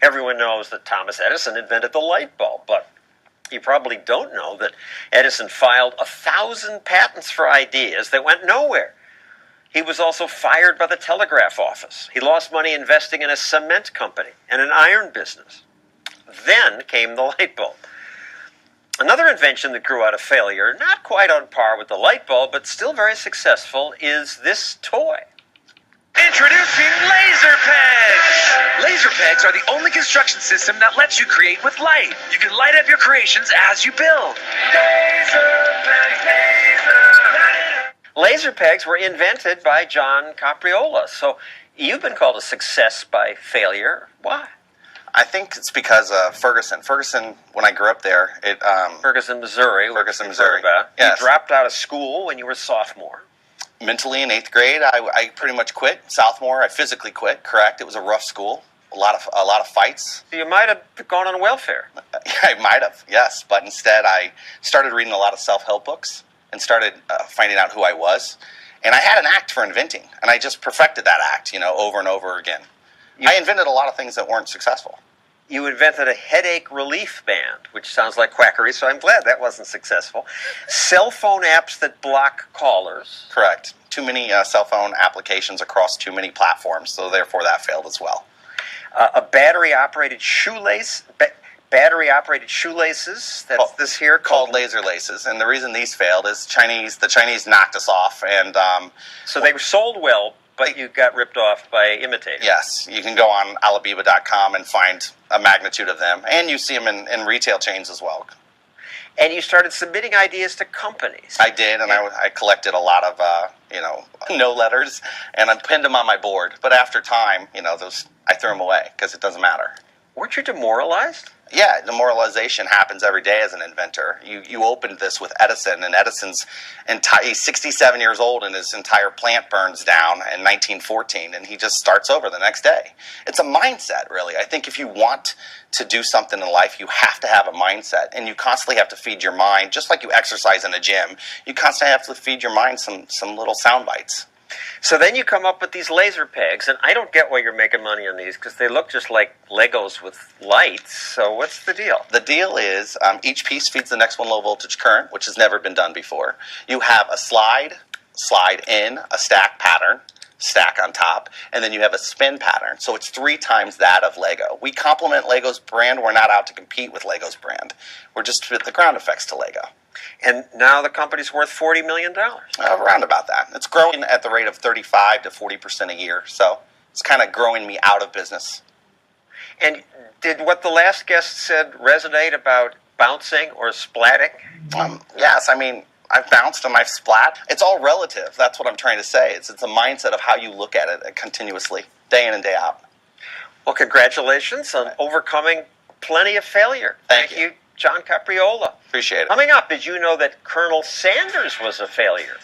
Everyone knows that Thomas Edison invented the light bulb, but you probably don't know that Edison filed 1,000 patents for ideas that went nowhere. He was also fired by the telegraph office. He lost money investing in a cement company and an iron business. Then came the light bulb. Another invention that grew out of failure, not quite on par with the light bulb, but still very successful, is this toy. Introducing laser pegs! Laser pegs are the only construction system that lets you create with light. You can light up your creations as you build. Laser pegs, Laser pegs were invented by John Capriola. So you've been called a success by failure. Why? I think it's because of Ferguson. Ferguson, when I grew up there, Ferguson, Missouri. Ferguson, Missouri. Yes. You dropped out of school when you were a sophomore. Mentally, in 8th grade, I pretty much quit. Sophomore, I physically quit. Correct. It was a rough school. A lot of fights. So you might have gone on welfare. I might have, yes. But instead, I started reading a lot of self-help books and started finding out who I was. And I had an act for inventing, and I just perfected that act, over and over again. I invented a lot of things that weren't successful. You invented a headache relief band, which sounds like quackery, so I'm glad that wasn't successful. Cell phone apps that block callers. Correct. Too many cell phone applications across too many platforms, so therefore that failed as well. A battery-operated shoelaces. That's this here called laser laces, and the reason these failed is the Chinese knocked us off, and so they were sold well. But you got ripped off by imitators. Yes. You can go on Alibaba.com and find a magnitude of them. And you see them in retail chains as well. And you started submitting ideas to companies. I did, and I collected a lot of, no letters, and I pinned them on my board. But after time, I threw them away because it doesn't matter. Weren't you demoralized? Yeah, demoralization happens every day as an inventor. You opened this with Edison, and he's 67 years old, and his entire plant burns down in 1914, and he just starts over the next day. It's a mindset, really. I think if you want to do something in life, you have to have a mindset, and you constantly have to feed your mind, just like you exercise in a gym. You constantly have to feed your mind some little sound bites. So then you come up with these laser pegs, and I don't get why you're making money on these because they look just like Legos with lights. So what's the deal? The deal is each piece feeds the next one low voltage current, which has never been done before. You have a slide in, a stack pattern, stack on top, and then you have a spin pattern. So it's 3 times that of Lego. We complement Lego's brand. We're not out to compete with Lego's brand. We're just the ground effects to Lego. And now the company's worth $40 million. Around about that. It's growing at the rate of 35 to 40% a year. So it's kind of growing me out of business. And did what the last guest said resonate about bouncing or splatting? Yes. I've bounced and I've splat. It's all relative. That's what I'm trying to say. It's a mindset of how you look at it continuously, day in and day out. Well, congratulations on overcoming plenty of failure. Thank you. John Capriola. Appreciate it. Coming up, did you know that Colonel Sanders was a failure?